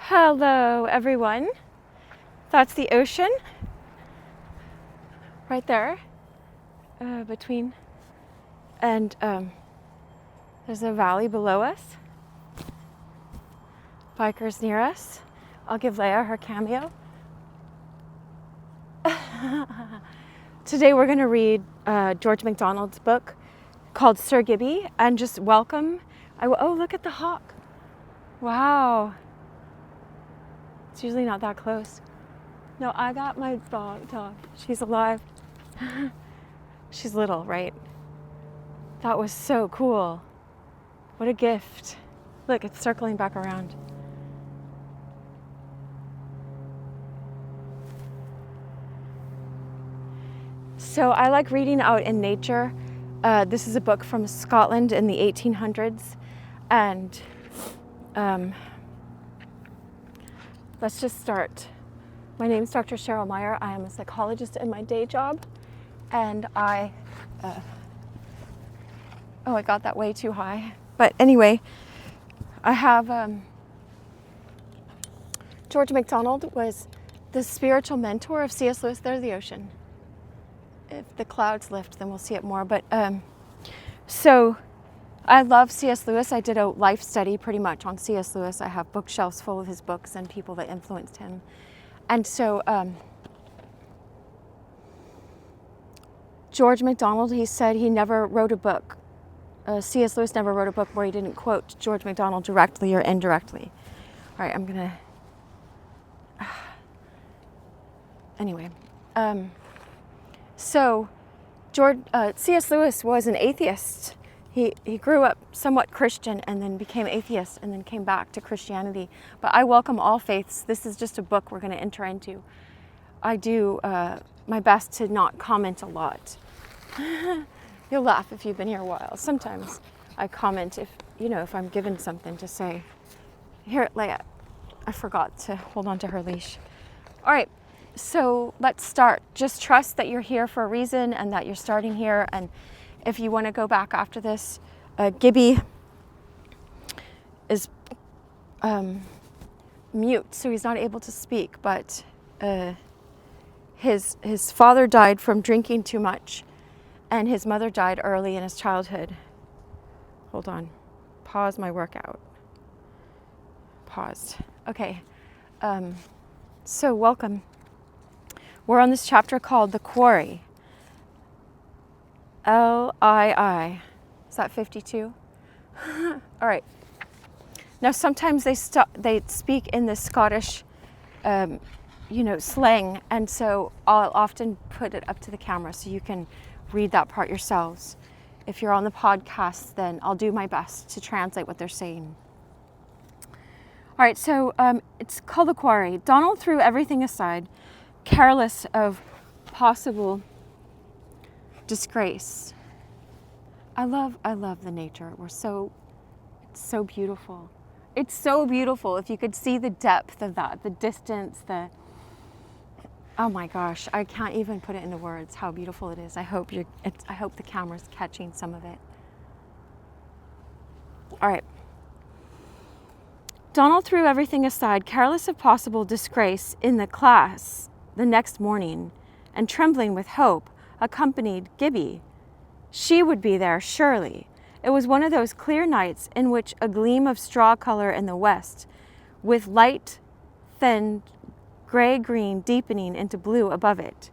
Hello everyone. That's the ocean right there between, and there's a valley below us. Bikers near us. I'll give Leia her cameo. Today we're going to read George MacDonald's book called Sir Gibbie, and just welcome. Oh, look at the hawk. Wow. It's usually not that close. No, I got my dog. She's alive. She's little, right? That was so cool. What a gift. Look, it's circling back around. So I like reading out in nature. This is a book from Scotland in the 1800s. And let's just start. My name is Dr. Cheryl Meyer. I am a psychologist in my day job. And I got that way too high. But anyway, I have George MacDonald was the spiritual mentor of C.S. Lewis. There's the ocean. If the clouds lift, then we'll see it more. But so I love C.S. Lewis. I did a life study pretty much on C.S. Lewis. I have bookshelves full of his books and people that influenced him. And so George MacDonald, he said he never wrote a book. C.S. Lewis never wrote a book where he didn't quote George MacDonald directly or indirectly. All right, I'm going to... Anyway. So C.S. Lewis was an atheist. He grew up somewhat Christian and then became atheist and then came back to Christianity. But I welcome all faiths. This is just a book we're going to enter into. I do my best to not comment a lot. You'll laugh if you've been here a while. Sometimes I comment if I'm given something to say. Here, Leia, I forgot to hold on to her leash. All right. So let's start. Just trust that you're here for a reason and that you're starting here. And if you want to go back after this, Gibbie is mute, so he's not able to speak. But his father died from drinking too much, and his mother died early in his childhood. Hold on. Pause my workout. Paused. Okay. So welcome. We're on this chapter called The Quarry. L-I-I. Is that 52? All right. Now, sometimes they speak in the Scottish, slang, and so I'll often put it up to the camera so you can read that part yourselves. If you're on the podcast, then I'll do my best to translate what they're saying. All right, so it's called The Quarry. Donald threw everything aside, careless of possible disgrace. I love the nature. It's so beautiful. It's so beautiful. If you could see the depth of that, the distance, oh my gosh, I can't even put it into words how beautiful it is. I hope the camera's catching some of it. All right. Donald threw everything aside, careless of possible disgrace in the class the next morning, and trembling with hope, accompanied Gibbie. She would be there, surely. It was one of those clear nights in which a gleam of straw color in the west, with light, thin, gray-green deepening into blue above it,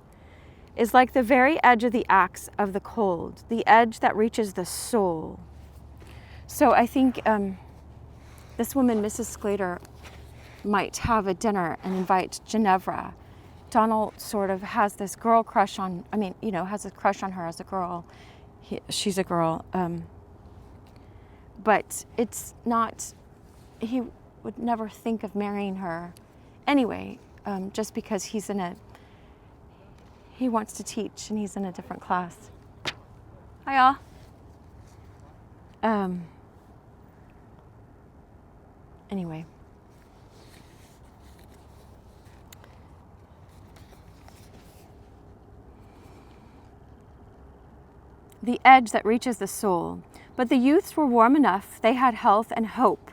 is like the very edge of the axe of the cold, the edge that reaches the soul. So I think this woman, Mrs. Sclater, might have a dinner and invite Ginevra. Donald sort of has this girl crush on, has a crush on her as a girl. She's a girl. But it's not, he would never think of marrying her anyway, just because he wants to teach and he's in a different class. Hi, y'all. Anyway. The edge that reaches the soul. But the youths were warm enough. They had health and hope.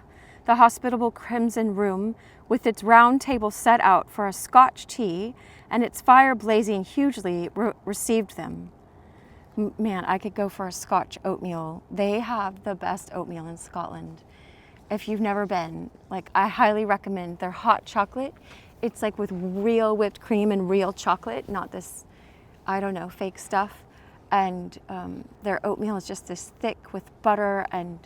the hospitable crimson room with its round table set out for a Scotch tea and its fire blazing hugely received them. Man, I could go for a Scotch oatmeal. They have the best oatmeal in Scotland. If you've never been, like, I highly recommend their hot chocolate. It's like with real whipped cream and real chocolate, not this, I don't know, fake stuff. And their oatmeal is just this thick with butter and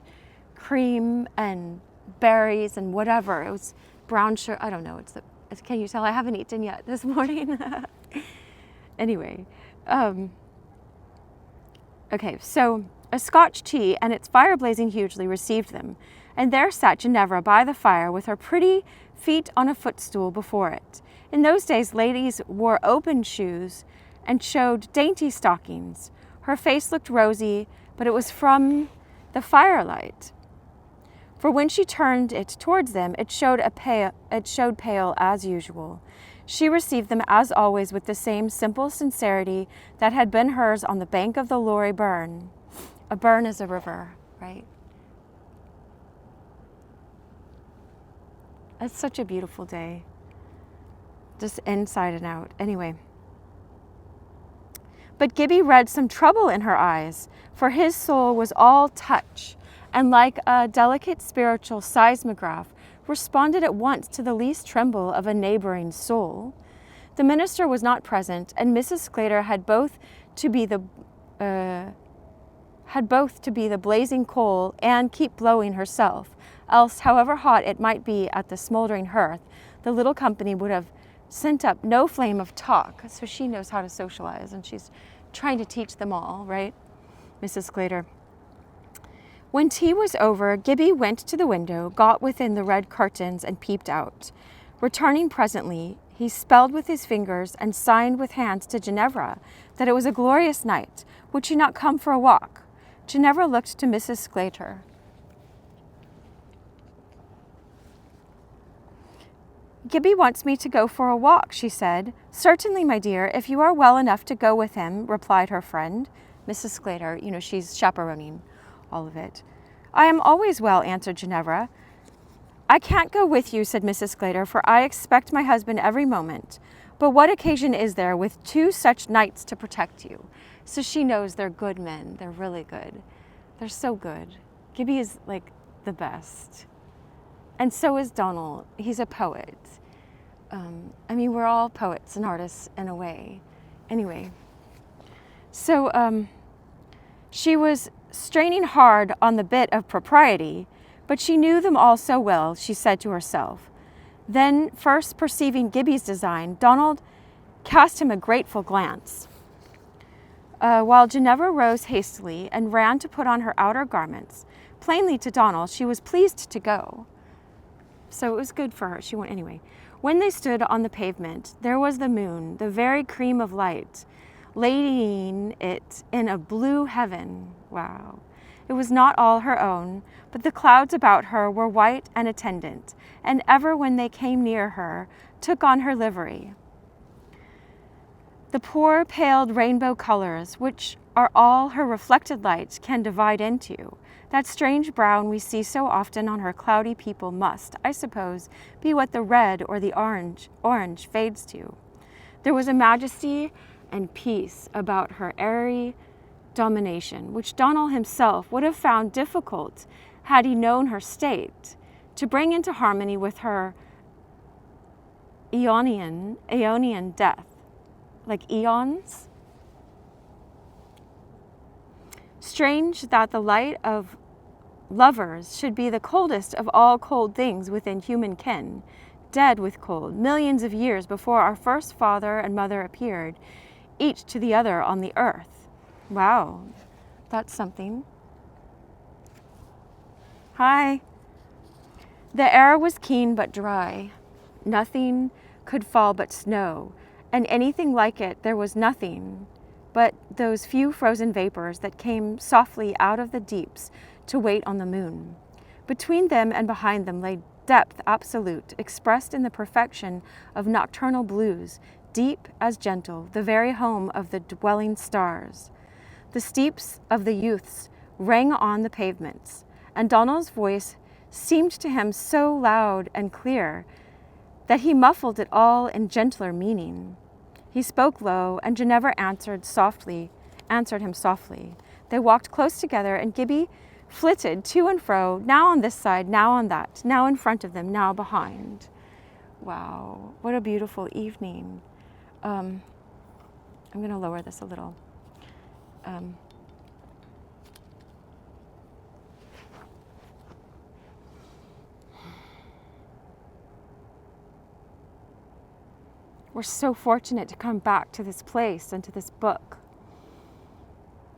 cream and berries and whatever. It was brown sugar. I don't know. Can you tell I haven't eaten yet this morning? Anyway, okay, so a Scotch tea and its fire blazing hugely received them, and there sat Ginevra by the fire with her pretty feet on a footstool before it. In those days, ladies wore open shoes and showed dainty stockings. Her face looked rosy, but it was from the firelight. For when she turned it towards them, it showed pale as usual. She received them as always with the same simple sincerity that had been hers on the bank of the Lorrie burn. A burn is a river, right? It's such a beautiful day. Just inside and out. Anyway. But Gibbie read some trouble in her eyes, for his soul was all touch, and like a delicate spiritual seismograph, responded at once to the least tremble of a neighboring soul. The minister was not present, and Mrs. Sclater had both to be the blazing coal and keep blowing herself, else, however hot it might be at the smouldering hearth, the little company would have sent up no flame of talk. So she knows how to socialize, and she's trying to teach them all, right? Mrs. Sclater. When tea was over, Gibbie went to the window, got within the red curtains, and peeped out. Returning presently, he spelled with his fingers and signed with hands to Ginevra that it was a glorious night. Would she not come for a walk? Ginevra looked to Mrs. Sclater. Gibbie wants me to go for a walk, she said. Certainly, my dear, if you are well enough to go with him, replied her friend. Mrs. Sclater, she's chaperoning all of it. I am always well, answered Ginevra. I can't go with you, said Mrs. Sclater, for I expect my husband every moment. But what occasion is there with two such knights to protect you? So she knows they're good men. They're really good. They're so good. Gibbie is like the best. And so is Donald. He's a poet. We're all poets and artists in a way. Anyway, so she was straining hard on the bit of propriety, but she knew them all so well, she said to herself. Then, first perceiving Gibbie's design, Donald cast him a grateful glance. While Ginevra rose hastily and ran to put on her outer garments, plainly to Donald she was pleased to go. So it was good for her. She went anyway. When they stood on the pavement, there was the moon, the very cream of light, laying it in a blue heaven. Wow. It was not all her own, but the clouds about her were white and attendant, and ever when they came near her, took on her livery. The poor paled rainbow colors, which are all her reflected light can divide into, that strange brown we see so often on her cloudy people must, I suppose, be what the red or the orange fades to. There was a majesty and peace about her airy domination, which Donald himself would have found difficult, had he known her state, to bring into harmony with her Aeonian death. Like eons? Strange that the light of lovers should be the coldest of all cold things within human ken, dead with cold, millions of years before our first father and mother appeared, each to the other on the earth. Wow, that's something. Hi. The air was keen but dry. Nothing could fall but snow, and anything like it there was nothing but those few frozen vapors that came softly out of the deeps to wait on the moon. Between them and behind them lay depth absolute, expressed in the perfection of nocturnal blues, deep as gentle, the very home of the dwelling stars. The steeps of the youths rang on the pavements, and Donald's voice seemed to him so loud and clear that he muffled it all in gentler meaning. He spoke low, and Ginevra answered him softly. They walked close together, and Gibbie flitted to and fro, now on this side, now on that, now in front of them, now behind. Wow, what a beautiful evening. I'm going to lower this a little. We're so fortunate to come back to this place and to this book.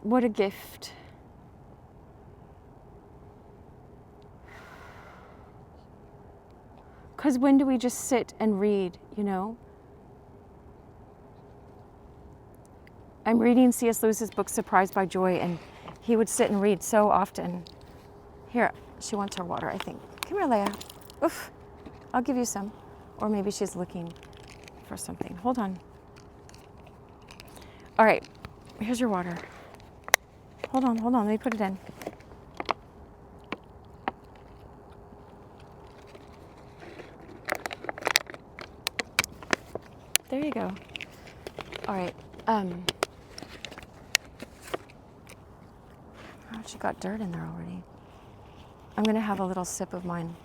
What a gift. Because when do we just sit and read, I'm reading C.S. Lewis's book, Surprised by Joy, and he would sit and read so often. Here, she wants her water, I think. Come here, Leia. Oof, I'll give you some. Or maybe she's looking for something. Hold on. All right, here's your water. Hold on, let me put it in. There you go. All right. Oh, she got dirt in there already. I'm gonna have a little sip of mine.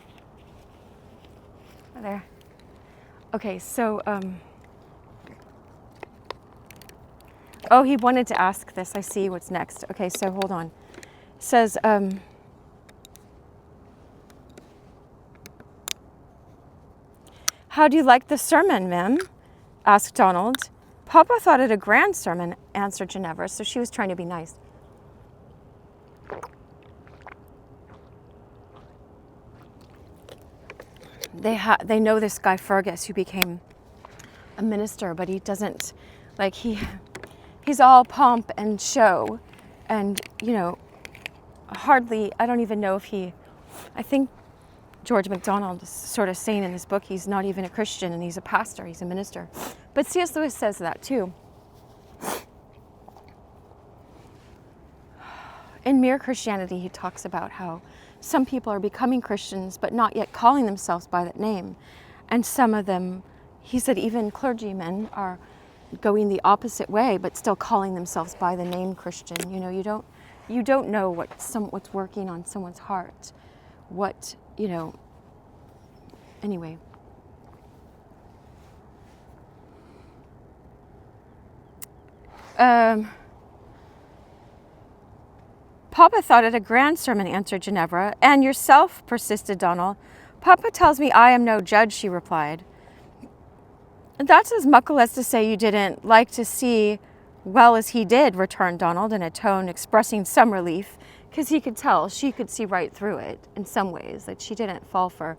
There. Okay, so, oh, he wanted to ask this. I see what's next. Okay, so hold on. It says, how do you like the sermon, Mem? Asked Donald. Papa thought it a grand sermon, answered Ginevra, so she was trying to be nice. They know this guy Fergus, who became a minister, but he doesn't, he's all pomp and show, and, hardly, I don't even know if I think George MacDonald is sort of saying in this book he's not even a Christian and he's a pastor, he's a minister. But C.S. Lewis says that too. In Mere Christianity, he talks about how some people are becoming Christians but not yet calling themselves by that name. And some of them, he said even clergymen are going the opposite way but still calling themselves by the name Christian. You don't know what's working on someone's heart. Anyway. Papa thought it a grand sermon, answered Ginevra. And yourself, persisted Donald. Papa tells me I am no judge, she replied. That's as muckle as to say you didn't like to see well as he did, returned Donald in a tone expressing some relief, because he could tell she could see right through it in some ways, that she didn't fall for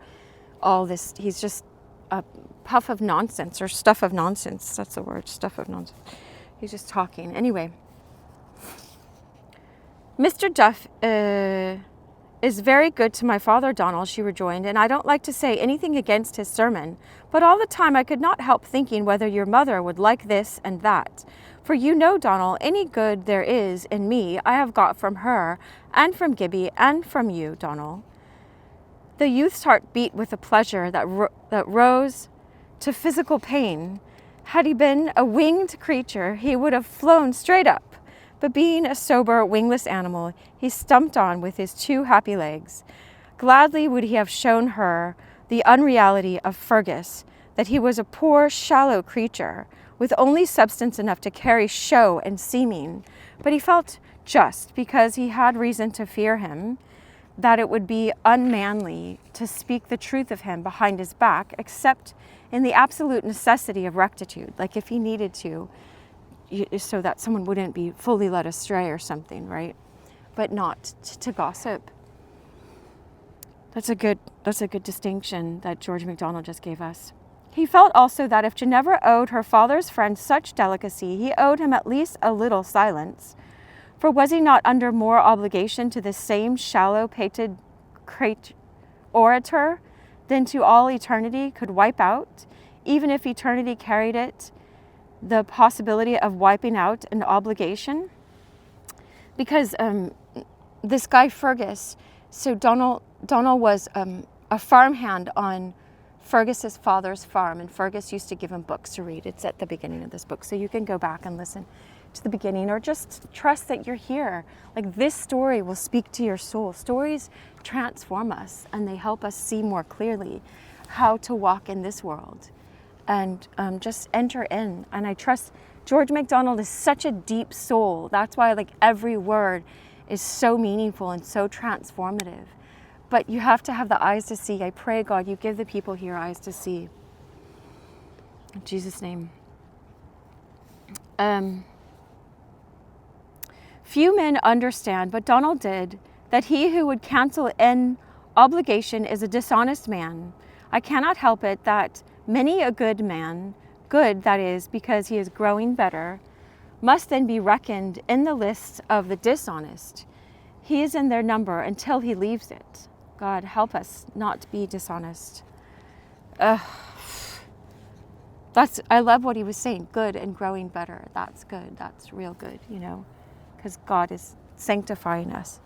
all this. He's just a puff of nonsense, or stuff of nonsense. That's the word, stuff of nonsense. He's just talking. Anyway. Mr. Duff is very good to my father, Donald, she rejoined, and I don't like to say anything against his sermon, but all the time I could not help thinking whether your mother would like this and that. For Donald, any good there is in me I have got from her, and from Gibbie, and from you, Donald. The youth's heart beat with a pleasure that rose to physical pain. Had he been a winged creature, he would have flown straight up. But being a sober, wingless animal, he stumped on with his 2 happy legs. Gladly would he have shown her the unreality of Fergus, that he was a poor, shallow creature, with only substance enough to carry show and seeming. But he felt just, because he had reason to fear him, that it would be unmanly to speak the truth of him behind his back, except in the absolute necessity of rectitude, like if he needed to, so that someone wouldn't be fully led astray or something, right? But not to gossip. That's a good distinction that George MacDonald just gave us. He felt also that if Ginevra owed her father's friend such delicacy, he owed him at least a little silence. For was he not under more obligation to this same shallow-pated orator than to all eternity could wipe out, even if eternity carried it the possibility of wiping out an obligation? Because this guy Fergus, so Donald Donald was a farmhand on Fergus's father's farm, and Fergus used to give him books to read. It's at the beginning of this book, so you can go back and listen to the beginning, or just trust that you're here. Like, this story will speak to your soul. Stories transform us, and they help us see more clearly how to walk in this world, and just enter in. And I trust George MacDonald is such a deep soul. That's why, like, every word is so meaningful and so transformative. But you have to have the eyes to see. I pray, God, you give the people here eyes to see. In Jesus' name. Few men understand, but Donald did, that he who would cancel an obligation is a dishonest man. I cannot help it that many a good man, good that is, because he is growing better, must then be reckoned in the list of the dishonest. He is in their number until he leaves it. God, help us not to be dishonest. I love what he was saying. Good and growing better. That's good. That's real good, because God is sanctifying us.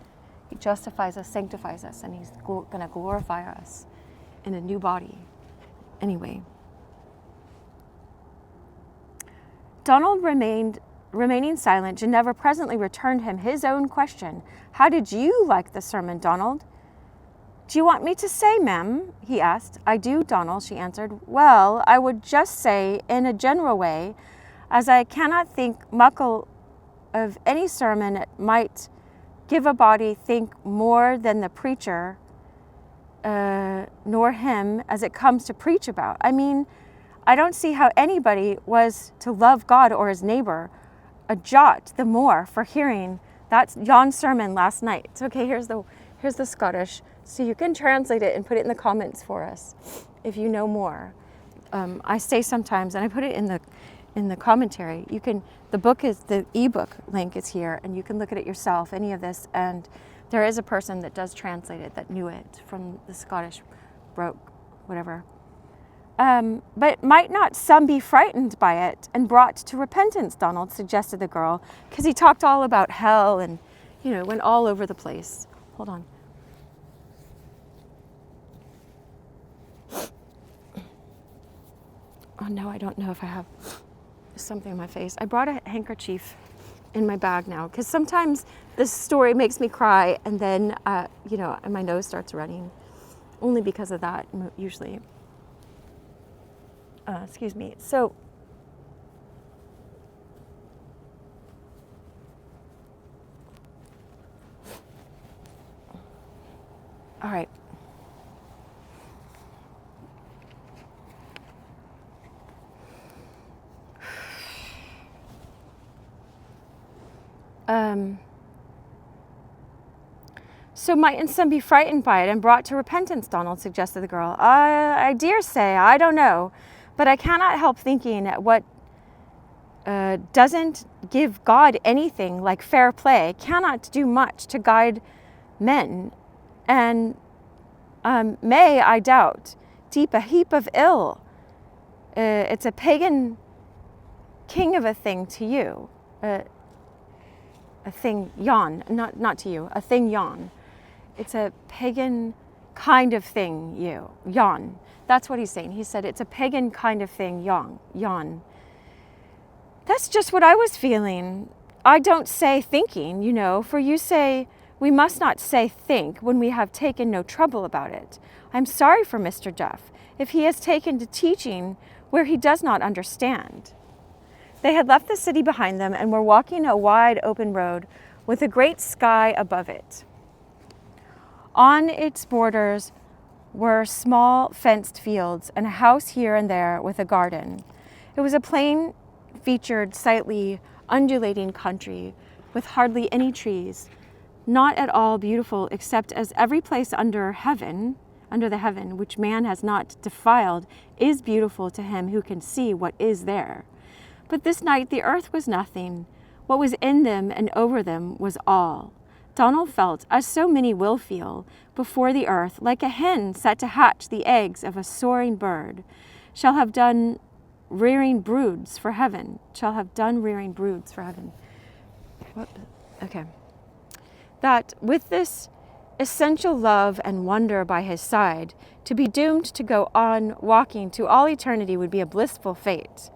He justifies us, sanctifies us, and he's going to glorify us in a new body. Anyway. Donald remaining silent, Ginevra presently returned him his own question. How did you like the sermon, Donald? Do you want me to say, ma'am? He asked. I do, Donald, she answered. Well, I would just say, in a general way, as I cannot think muckle of any sermon it might give a body think more than the preacher, nor him, as it comes to preach about. I mean, I don't see how anybody was to love God or his neighbor a jot the more for hearing that Jan's sermon last night. It's okay, here's the Scottish. So you can translate it and put it in the comments for us if you know more. I say sometimes, and I put it in the commentary. The book is, the ebook link is here, and you can look at it yourself, any of this. And there is a person that does translate it that knew it from the Scottish broke, whatever. But might not some be frightened by it and brought to repentance, Donald, suggested the girl, because he talked all about hell and, went all over the place. Hold on. Oh no, I don't know if I have something on my face. I brought a handkerchief in my bag now, because sometimes this story makes me cry, and then, and my nose starts running. Only because of that, usually. Excuse me. So, all right. So mightn't some be frightened by it and brought to repentance, Donald, suggested the girl. I dare say, I don't know, but I cannot help thinking what doesn't give God anything like fair play cannot do much to guide men, and may, I doubt, deep a heap of ill. It's a pagan king of a thing to you. A thing yon, not to you, a thing yon. It's a pagan kind of thing you, yon. That's what he's saying. He said it's a pagan kind of thing, yon. That's just what I was feeling. I don't say thinking, for you say we must not say think when we have taken no trouble about it. I'm sorry for Mr. Duff if he has taken to teaching where he does not understand. They had left the city behind them and were walking a wide open road with a great sky above it. On its borders were small fenced fields and a house here and there with a garden. It was a plain featured, slightly undulating country with hardly any trees, not at all beautiful except as every place under the heaven, which man has not defiled, is beautiful to him who can see what is there. But this night the earth was nothing. What was in them and over them was all. Donald felt, as so many will feel, before the earth, like a hen set to hatch the eggs of a soaring bird, shall have done rearing broods for heaven. Okay. That with this essential love and wonder by his side. To be doomed to go on walking to all eternity would be a blissful fate.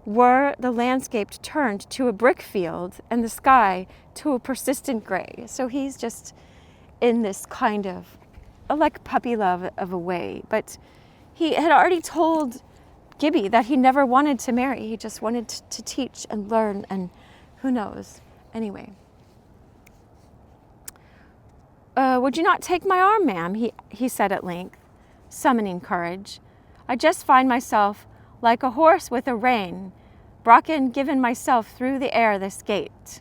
Were the landscape turned to a brick field and the sky to a persistent gray. So he's just in this kind of like puppy love of a way. But he had already told Gibbie that he never wanted to marry. He just wanted to teach and learn, and who knows. Anyway. Would you not take my arm, ma'am? He said at length, summoning courage. I just find myself like a horse with a rein, Bracken given myself through the air this gate.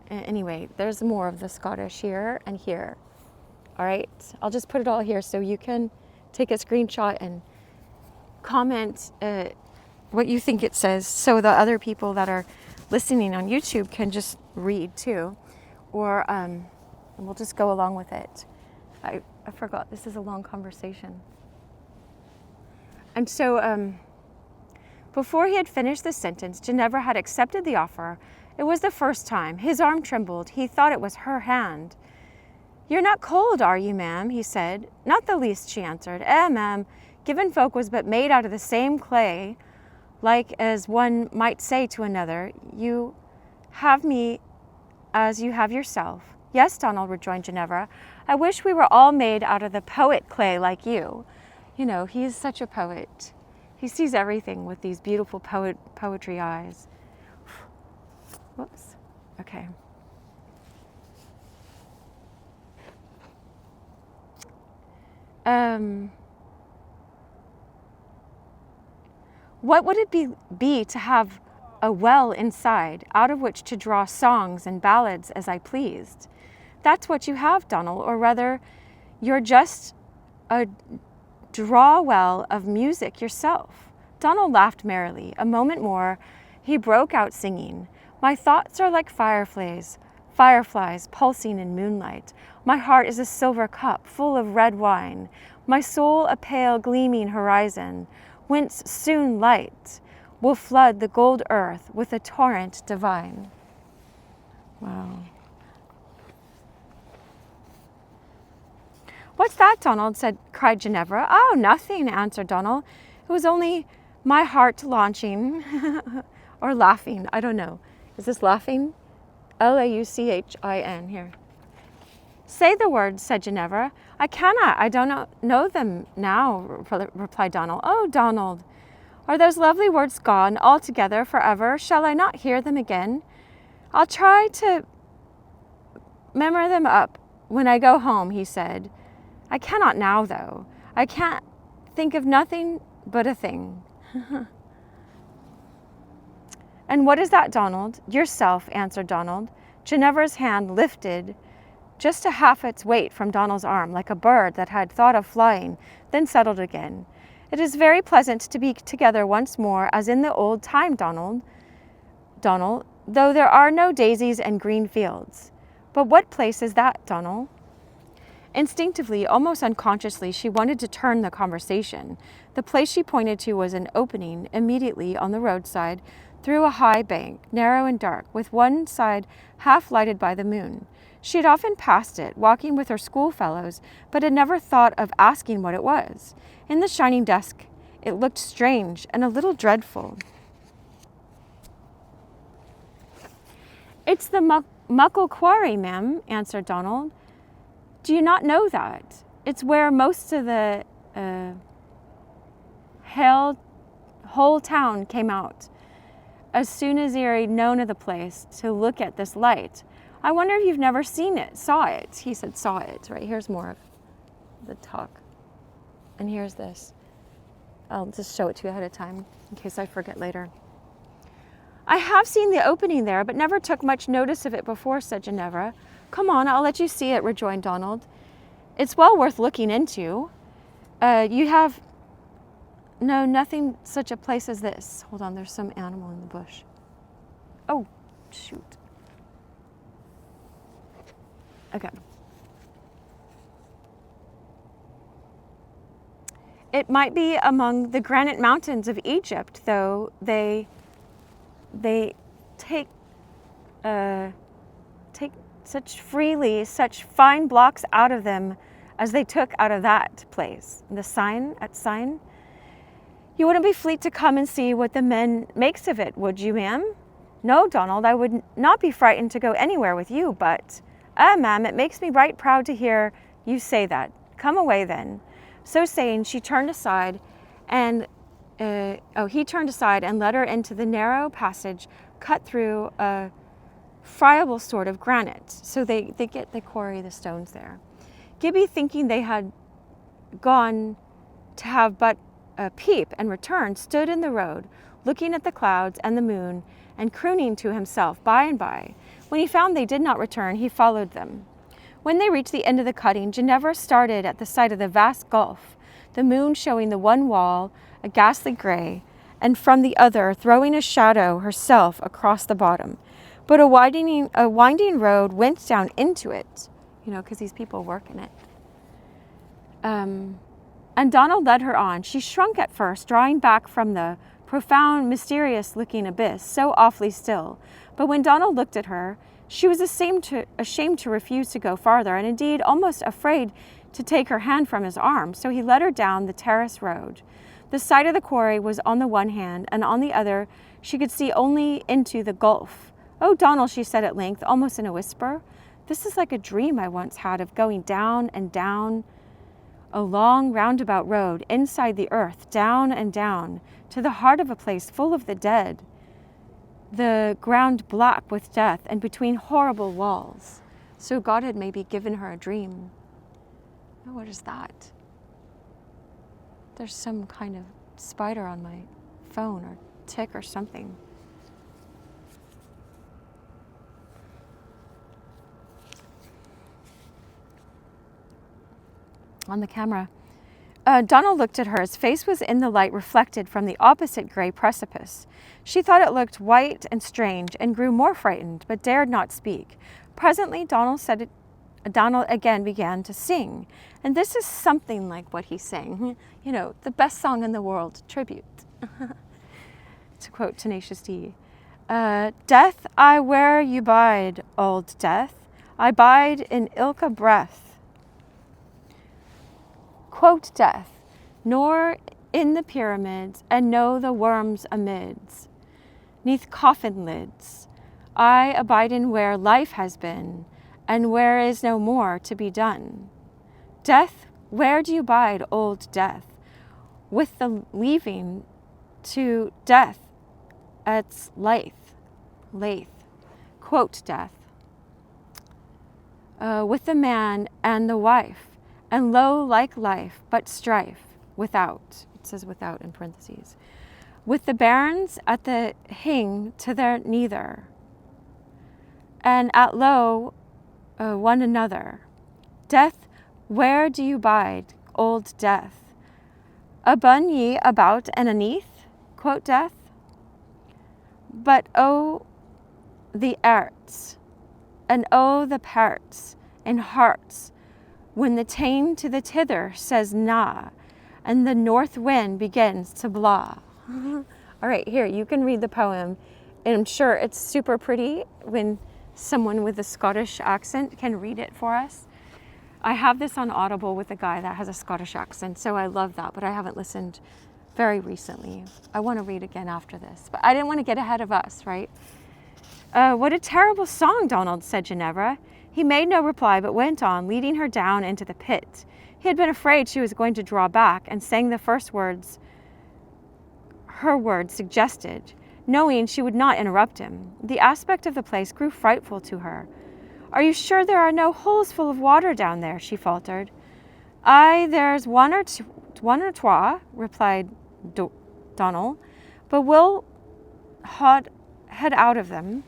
Anyway, there's more of the Scottish here and here. All right, I'll just put it all here so you can take a screenshot and comment what you think it says, so the other people that are listening on YouTube can just read too, or we'll just go along with it. I forgot, this is a long conversation. And so before he had finished the sentence, Ginevra had accepted the offer. It was the first time. His arm trembled. He thought it was her hand. You're not cold, are you, ma'am? He said. Not the least, she answered. Ma'am, given folk was but made out of the same clay, like as one might say to another, you have me as you have yourself. Yes, Donald, rejoined Ginevra. I wish we were all made out of the poet clay like you. You know, he's such a poet. He sees everything with these beautiful poetry eyes. Whoops. Okay. What would it be to have a well inside, out of which to draw songs and ballads as I pleased? That's what you have, Donald, or rather, you're just a draw well of music yourself. Donald laughed merrily. A moment more, he broke out singing. My thoughts are like fireflies pulsing in moonlight. My heart is a silver cup full of red wine. My soul a pale gleaming horizon, whence soon light will flood the gold earth with a torrent divine. Wow. What's that, Donald? cried Ginevra. Oh, nothing, answered Donald. It was only my heart launching or laughing. I don't know. Is this laughing? Lauchin here. Say the words, said Ginevra. I cannot. I don't know them now, replied Donald. Oh, Donald, are those lovely words gone altogether forever? Shall I not hear them again? I'll try to memor them up when I go home, he said. I cannot now, though. I can't think of nothing but a thing. And what is that, Donald? Yourself, answered Donald. Ginevra's hand lifted just a half its weight from Donald's arm, like a bird that had thought of flying, then settled again. It is very pleasant to be together once more, as in the old time, Donald, though there are no daisies and green fields. But what place is that, Donald? Instinctively, almost unconsciously, she wanted to turn the conversation. The place she pointed to was an opening immediately on the roadside through a high bank, narrow and dark, with one side half lighted by the moon. She had often passed it, walking with her schoolfellows, but had never thought of asking what it was. In the shining dusk, it looked strange and a little dreadful. It's the Muckle Quarry, ma'am, answered Donald. Do you not know that? It's where most of the whole town came out as soon as he known of the place to look at this light. I wonder if you've never saw it. He said saw it, right? Here's more of the talk. And here's this. I'll just show it to you ahead of time in case I forget later. I have seen the opening there, but never took much notice of it before, said Ginevra. Come on, I'll let you see it, rejoined Donald. It's well worth looking into. You have nothing such a place as this. Hold on, there's some animal in the bush. Oh, shoot. Okay. It might be among the granite mountains of Egypt, though they take such freely, such fine blocks out of them as they took out of that place. The sign at sign. You wouldn't be fleet to come and see what the men makes of it, would you, ma'am? No, Donald, I would not be frightened to go anywhere with you, but, ma'am, it makes me right proud to hear you say that. Come away then. So saying, she turned aside and he turned aside and led her into the narrow passage cut through a friable sort of granite. So they quarry the stones there. Gibbie, thinking they had gone to have but a peep and return, stood in the road, looking at the clouds and the moon, and crooning to himself by and by. When he found they did not return, he followed them. When they reached the end of the cutting, Ginevra started at the sight of the vast gulf, the moon showing the one wall, a ghastly grey, and from the other throwing a shadow herself across the bottom. But a winding road went down into it, because these people work in it. And Donald led her on. She shrunk at first, drawing back from the profound, mysterious-looking abyss, so awfully still. But when Donald looked at her, she was ashamed to refuse to go farther, and indeed almost afraid to take her hand from his arm. So he led her down the terrace road. The site of the quarry was on the one hand, and on the other she could see only into the gulf. "Oh, Donald," she said at length, almost in a whisper, "this is like a dream I once had of going down and down a long roundabout road inside the earth, down and down, to the heart of a place full of the dead, the ground black with death, and between horrible walls." So God had maybe given her a dream. Oh, what is that? There's some kind of spider on my phone, or tick or something. On the camera. Donald looked at her. His face was in the light reflected from the opposite grey precipice. She thought it looked white and strange, and grew more frightened, but dared not speak. Presently, Donald again began to sing, and this is something like what he sang. The best song in the world, tribute. To quote Tenacious D. "Death, I where you bide, old death, I bide in ilka breath." Quote Death, "Nor in the pyramids, and no the worms amids, neath coffin lids, I abide in where life has been, and where is no more to be done. Death, where do you bide, old death, with the leaving to death at's laith. Quote Death, "With the man and the wife, and lo, like life, but strife without," it says without in parentheses, "with the barons at the hing to their neither, and at lo one another. Death, where do you bide, old death? Abun ye about and aneath?" Quote Death, "But oh the arts, and oh the parts and hearts, when the tame to the tither says nah, and the north wind begins to blaw." All right, here, you can read the poem, and I'm sure it's super pretty when someone with a Scottish accent can read it for us. I have this on Audible with a guy that has a Scottish accent, so I love that, but I haven't listened very recently. I want to read again after this, but I didn't want to get ahead of us, right? "What a terrible song, Donald," said Ginevra. He made no reply, but went on, leading her down into the pit. He had been afraid she was going to draw back, and sang the first words her words suggested, knowing she would not interrupt him. The aspect of the place grew frightful to her. "Are you sure there are no holes full of water down there?" she faltered. "Aye, there's one or twa," replied Donald, "but we'll head out of them."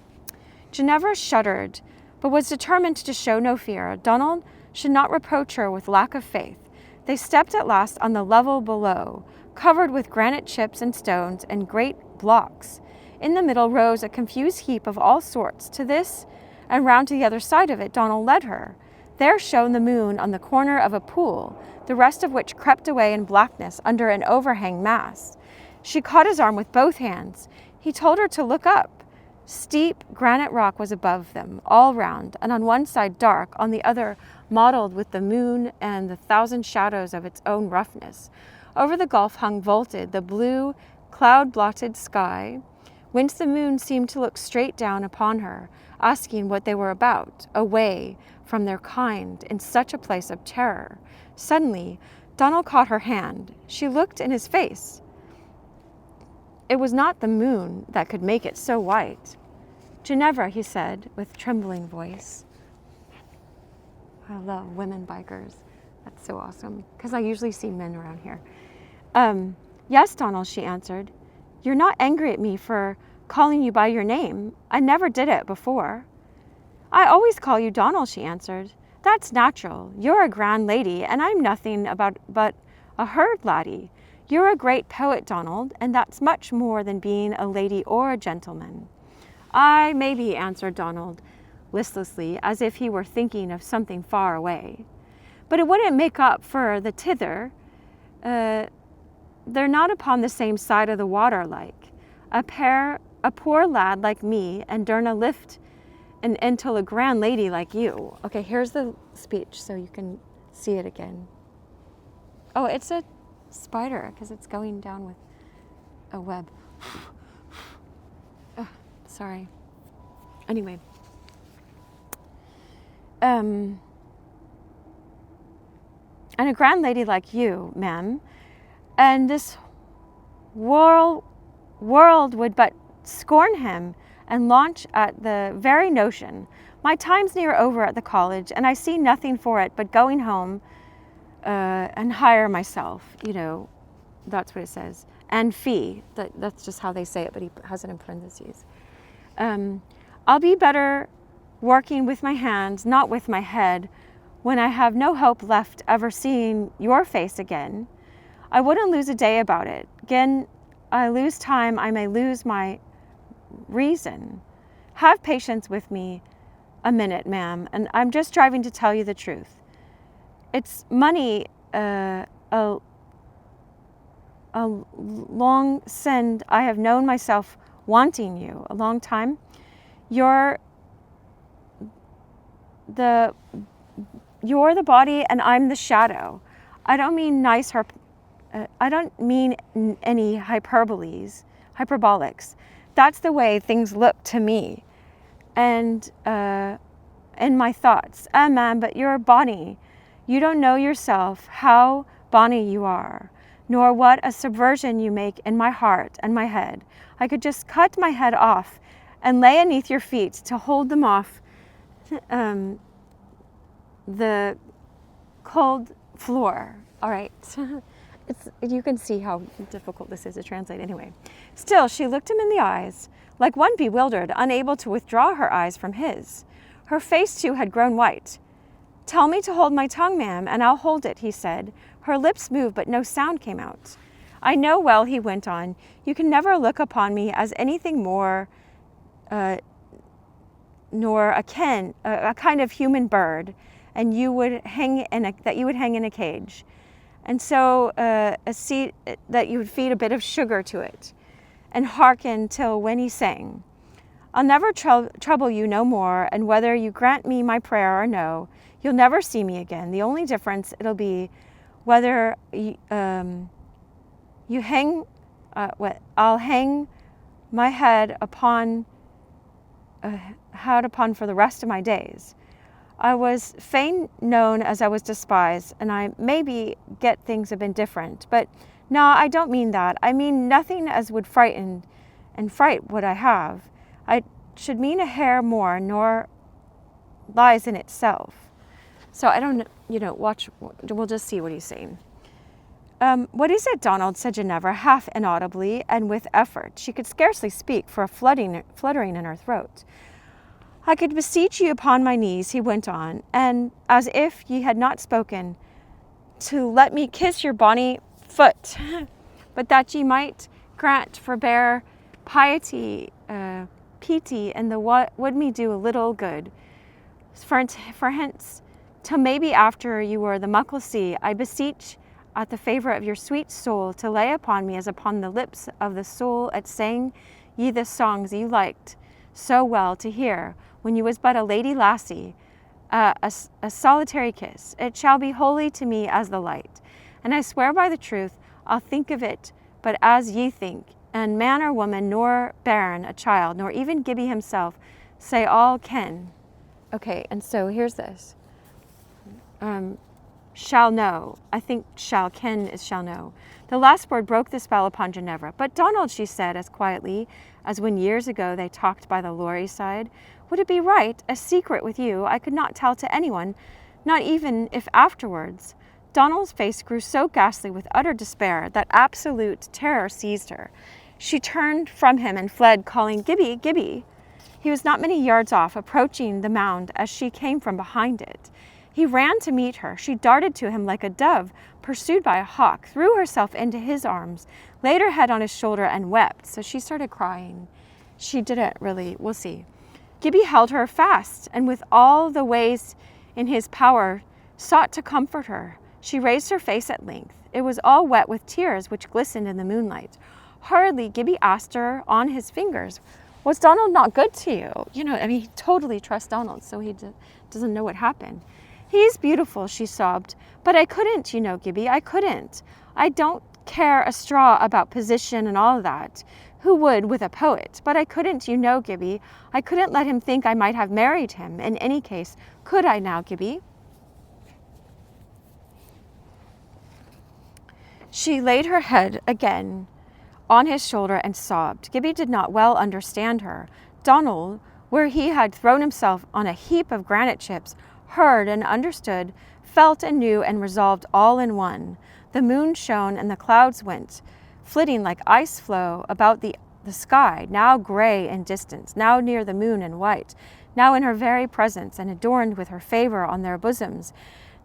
Ginevra shuddered, but was determined to show no fear. Donald should not reproach her with lack of faith. They stepped at last on the level below, covered with granite chips and stones and great blocks. In the middle rose a confused heap of all sorts. To this, and round to the other side of it, Donald led her. There shone the moon on the corner of a pool, the rest of which crept away in blackness under an overhang mass. She caught his arm with both hands. He told her to look up. Steep granite rock was above them, all round, and on one side dark, on the other mottled with the moon and the thousand shadows of its own roughness. Over the gulf hung vaulted the blue, cloud-blotted sky, whence the moon seemed to look straight down upon her, asking what they were about, away from their kind in such a place of terror. Suddenly, Donald caught her hand. She looked in his face. It was not the moon that could make it so white. Ginevra, he said, with trembling voice. I love women bikers. That's so awesome, because I usually see men around here. Yes, Donald, she answered. You're not angry at me for calling you by your name. I never did it before. I always call you Donald, she answered. That's natural. You're a grand lady, and I'm nothing but a herd laddie. You're a great poet, Donald, and that's much more than being a lady or a gentleman. I maybe, answered Donald, listlessly, as if he were thinking of something far away. But it wouldn't make up for the tither. They're not upon the same side of the water like. A poor lad like me, and durna lift and until a grand lady like you. Okay, here's the speech so you can see it again. Oh, it's a spider because it's going down with a web. Sorry. Anyway. And a grand lady like you, ma'am, and this world would but scorn him and launch at the very notion. My time's near over at the college, and I see nothing for it but going home and hire myself, that's what it says. And fee, that's just how they say it, but he has it in parentheses. I'll be better working with my hands, not with my head, when I have no hope left ever seeing your face again. I wouldn't lose a day about it. Again, I lose time, I may lose my reason. Have patience with me a minute, ma'am, and I'm just driving to tell you the truth. It's money, a long send I have known myself wanting you a long time. You're the body and I'm the shadow. I don't mean I don't mean any hyperbolics. That's the way things look to me. And in my thoughts. Ma'am, but you're bonny. You don't know yourself how bonny you are, nor what a subversion you make in my heart and my head. I could just cut my head off and lay beneath your feet to hold them off the cold floor. All right. You can see how difficult this is to translate anyway. Still, she looked him in the eyes, like one bewildered, unable to withdraw her eyes from his. Her face, too, had grown white. Tell me to hold my tongue, ma'am, and I'll hold it, he said. Her lips moved, but no sound came out. I know well, he went on, you can never look upon me as anything more nor a kind of human bird, and you would hang in a cage. And so a seat that you would feed a bit of sugar to it and hearken till when he sang. I'll never trouble you no more, and whether you grant me my prayer or no, you'll never see me again. The only difference it'll be whether you hang, I'll hang my head upon for the rest of my days. I was fain known as I was despised, and I maybe get things have been different. But no, I don't mean that. I mean nothing as would fright what I have. I should mean a hair more, nor lies in itself. So I don't, watch, we'll just see what he's saying. What is it, Donald, said Ginevra, half inaudibly and with effort. She could scarcely speak for a fluttering in her throat. I could beseech you upon my knees, he went on, and as if ye had not spoken, to let me kiss your bonny foot, but that ye might grant forbear piety, and the what would me do a little good. For hence, till maybe after you were the muckle sea, I beseech at the favour of your sweet soul to lay upon me as upon the lips of the soul at saying ye the songs ye liked so well to hear when you was but a lady lassie, a solitary kiss. It shall be holy to me as the light. And I swear by the truth, I'll think of it but as ye think, and man or woman, nor bairn, a child, nor even Gibbie himself, say all ken. Okay, and so here's this. Shall know. I think shall ken is shall know. The last word broke the spell upon Ginevra. But Donald, she said as quietly as when years ago they talked by the Lorry side, would it be right, a secret with you I could not tell to anyone, not even if afterwards? Donald's face grew so ghastly with utter despair that absolute terror seized her. She turned from him and fled, calling, Gibbie, Gibbie. He was not many yards off, approaching the mound as she came from behind it. He ran to meet her. She darted to him like a dove pursued by a hawk, threw herself into his arms, laid her head on his shoulder and wept. So she started crying. She didn't really, we'll see. Gibbie held her fast and with all the ways in his power sought to comfort her. She raised her face at length. It was all wet with tears which glistened in the moonlight. Hurriedly, Gibbie asked her on his fingers, was Donald not good to you? He totally trusts Donald, so he doesn't know what happened. He's beautiful, she sobbed, but I couldn't, Gibbie, I couldn't. I don't care a straw about position and all of that. Who would with a poet? But I couldn't, Gibbie. I couldn't let him think I might have married him. In any case, could I now, Gibbie? She laid her head again on his shoulder and sobbed. Gibbie did not well understand her. Donald, where he had thrown himself on a heap of granite chips, heard and understood, felt and knew and resolved all in one. The moon shone and the clouds went, flitting like ice flow about the sky, now gray and distant, now near the moon and white, now in her very presence and adorned with her favor on their bosoms,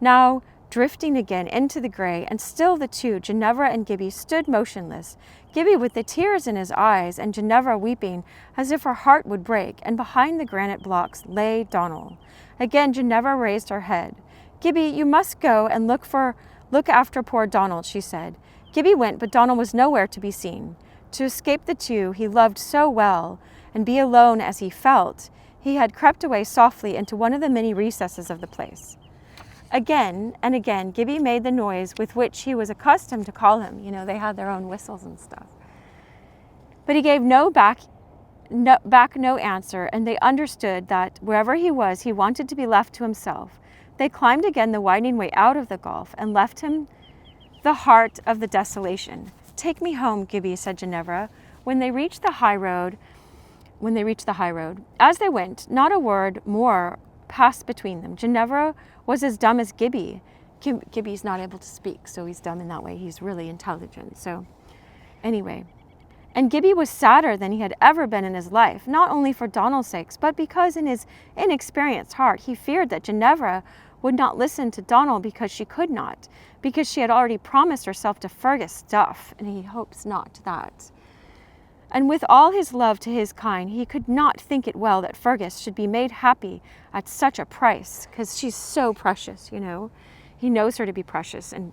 now drifting again into the gray, and still the two, Ginevra and Gibbie, stood motionless, Gibbie with the tears in his eyes, and Ginevra weeping as if her heart would break, and behind the granite blocks lay Donald. Again Ginevra raised her head. Gibbie, you must go and look after poor Donald, she said. Gibbie went, but Donald was nowhere to be seen. To escape the two he loved so well, and be alone as he felt, he had crept away softly into one of the many recesses of the place. Again and again, Gibbie made the noise with which he was accustomed to call him. They had their own whistles and stuff. But he gave no answer, and they understood that wherever he was, he wanted to be left to himself. They climbed again the winding way out of the gulf and left him the heart of the desolation. Take me home, Gibbie, said Ginevra, when they reached the high road. As they went, not a word more passed between them. Ginevra was as dumb as Gibbie. Gibbie's not able to speak, so he's dumb in that way. He's really intelligent. So anyway, and Gibbie was sadder than he had ever been in his life, not only for Donald's sakes, but because in his inexperienced heart he feared that Ginevra would not listen to Donald because she could not, because she had already promised herself to Fergus stuff, and he hopes not that. And with all his love to his kind, he could not think it well that Fergus should be made happy at such a price, because she's so precious, He knows her to be precious, and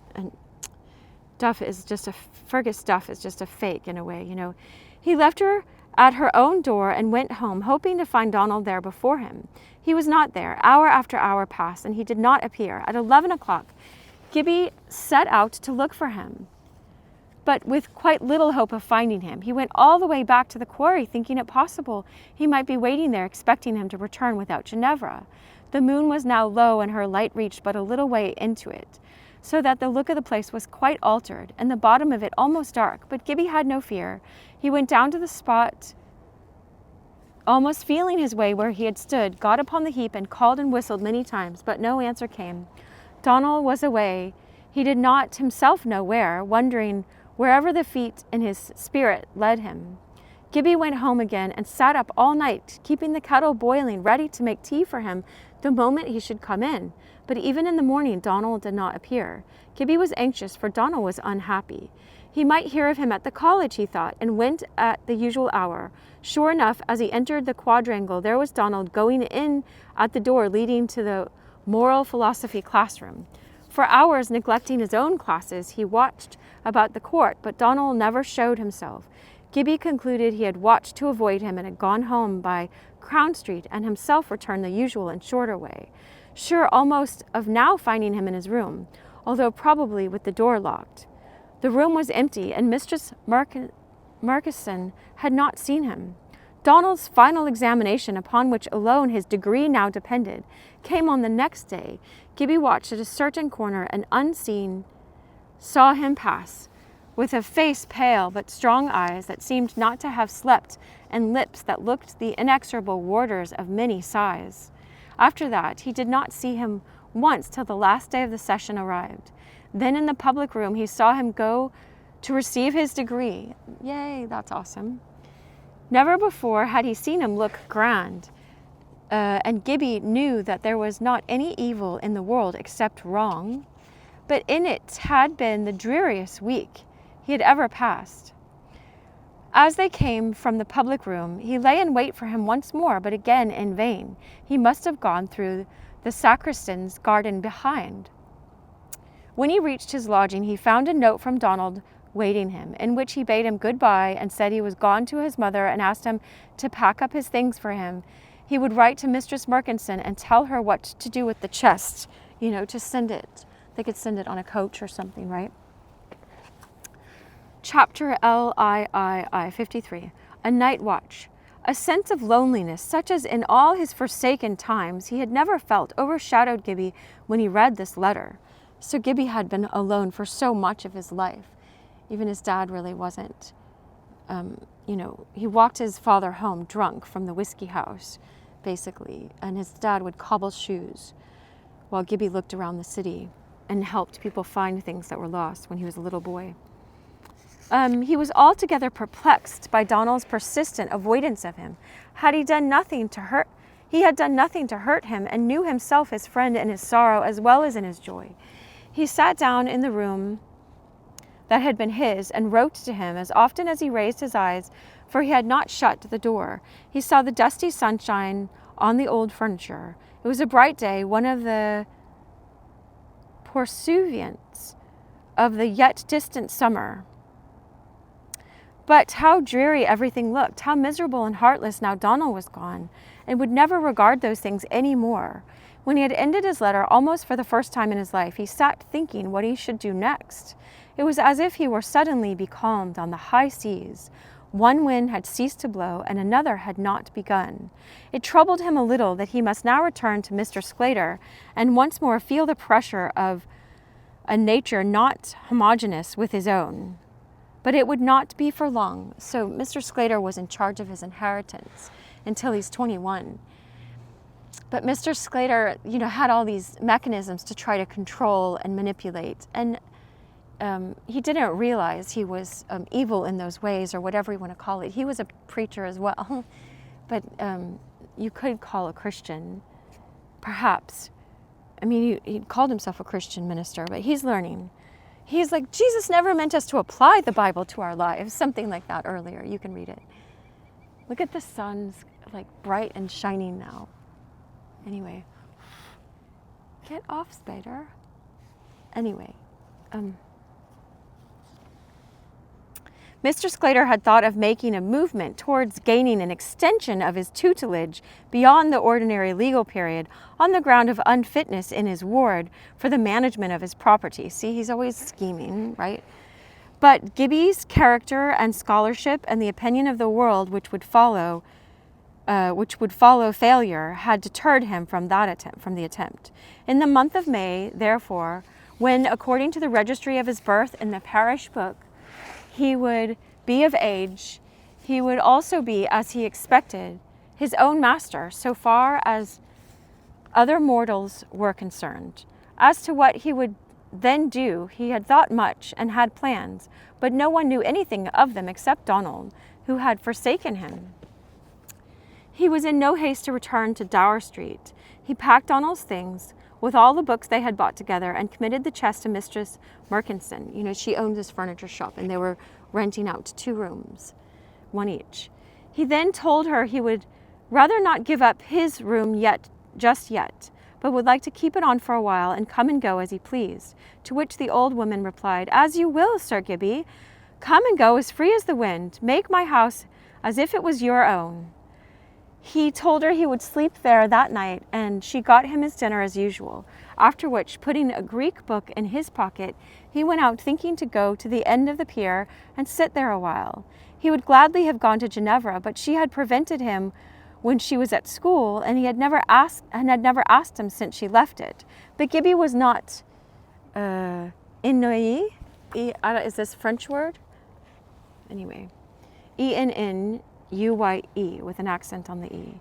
Fergus Duff is just a fake in a way, He left her at her own door and went home, hoping to find Donald there before him. He was not there. Hour after hour passed, and he did not appear. At 11 o'clock, Gibbie set out to look for him, but with quite little hope of finding him. He went all the way back to the quarry, thinking it possible he might be waiting there, expecting him to return without Ginevra. The moon was now low, and her light reached but a little way into it, so that the look of the place was quite altered, and the bottom of it almost dark. But Gibbie had no fear. He went down to the spot, almost feeling his way where he had stood, got upon the heap, and called and whistled many times, but no answer came. Donald was away. He did not himself know where, wondering wherever the feet in his spirit led him. Gibbie went home again and sat up all night, keeping the kettle boiling, ready to make tea for him the moment he should come in. But even in the morning, Donald did not appear. Gibbie was anxious, for Donald was unhappy. He might hear of him at the college, he thought, and went at the usual hour. Sure enough, as he entered the quadrangle, there was Donald going in at the door leading to the moral philosophy classroom. For hours, neglecting his own classes, he watched about the court, but Donald never showed himself. Gibbie concluded he had watched to avoid him and had gone home by Crown Street and himself returned the usual and shorter way, sure almost of now finding him in his room, although probably with the door locked. The room was empty, and Mistress Murchison had not seen him. Donald's final examination, upon which alone his degree now depended, came on the next day. Gibbie watched at a certain corner and, unseen, saw him pass, with a face pale but strong eyes that seemed not to have slept, and lips that looked the inexorable warders of many sighs. After that, he did not see him once till the last day of the session arrived. Then in the public room he saw him go to receive his degree. Yay, that's awesome. Never before had he seen him look grand, and Gibbie knew that there was not any evil in the world except wrong, but in it had been the dreariest week he had ever passed. As they came from the public room, he lay in wait for him once more, but again in vain. He must have gone through the sacristan's garden behind. When he reached his lodging, he found a note from Donald waiting him, in which he bade him good-bye and said he was gone to his mother and asked him to pack up his things for him. He would write to Mistress Murchison and tell her what to do with the chest, to send it. They could send it on a coach or something, right? Chapter LIII 53, A Night Watch. A sense of loneliness, such as in all his forsaken times he had never felt, overshadowed Gibbie when he read this letter. So Gibbie had been alone for so much of his life. Even his dad really wasn't. He walked his father home drunk from the whiskey house, basically, and his dad would cobble shoes while Gibbie looked around the city and helped people find things that were lost when he was a little boy. He was altogether perplexed by Donald's persistent avoidance of him. He had done nothing to hurt him, and knew himself his friend in his sorrow as well as in his joy. He sat down in the room that had been his and wrote to him as often as he raised his eyes, for he had not shut the door. He saw the dusty sunshine on the old furniture. It was a bright day, one of the pursuivants of the yet distant summer. But how dreary everything looked, how miserable and heartless now Donald was gone, and would never regard those things any more. When he had ended his letter, almost for the first time in his life, he sat thinking what he should do next. It was as if he were suddenly becalmed on the high seas. One wind had ceased to blow, and another had not begun. It troubled him a little that he must now return to Mr. Sclater, and once more feel the pressure of a nature not homogeneous with his own. But it would not be for long, so Mr. Sclater was in charge of his inheritance until he's 21. But Mr. Sclater, had all these mechanisms to try to control and manipulate, and he didn't realize he was evil in those ways, or whatever you want to call it. He was a preacher as well, but you could call a Christian, perhaps. He called himself a Christian minister, but he's learning. He's like, Jesus never meant us to apply the Bible to our lives. Something like that earlier. You can read it. Look at the sun's like bright and shining now. Anyway. Get off, Spider. Anyway. Mr. Sclater had thought of making a movement towards gaining an extension of his tutelage beyond the ordinary legal period on the ground of unfitness in his ward for the management of his property. See, he's always scheming, right? But Gibbie's character and scholarship and the opinion of the world which would follow failure had deterred him from the attempt. In the month of May, therefore, when, according to the registry of his birth in the parish book, he would be of age, he would also be, as he expected, his own master, so far as other mortals were concerned. As to what he would then do, he had thought much and had plans, but no one knew anything of them except Donald, who had forsaken him. He was in no haste to return to Dower Street. He packed Donald's things, with all the books they had bought together, and committed the chest to Mistress Murchison. She owned this furniture shop, and they were renting out 2 rooms, one each. He then told her he would rather not give up his room just yet, but would like to keep it on for a while and come and go as he pleased. To which the old woman replied, "As you will, Sir Gibbie. Come and go as free as the wind. Make my house as if it was your own. He told her he would sleep there that night, and she got him his dinner as usual, after which, putting a Greek book in his pocket, he went out thinking to go to the end of the pier and sit there a while. He would gladly have gone to Ginevra, but she had prevented him when she was at school, and he had never asked him since she left it. But Gibbie was not ennuyé. Is this French word? Anyway, E-N-N-U-Y-E with an accent on the E.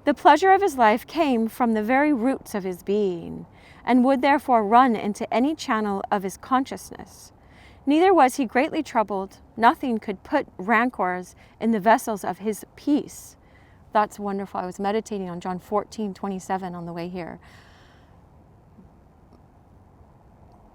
The pleasure of his life came from the very roots of his being, and would therefore run into any channel of his consciousness. Neither was he greatly troubled. Nothing could put rancors in the vessels of his peace. That's wonderful. I was meditating on John 14:27 on the way here.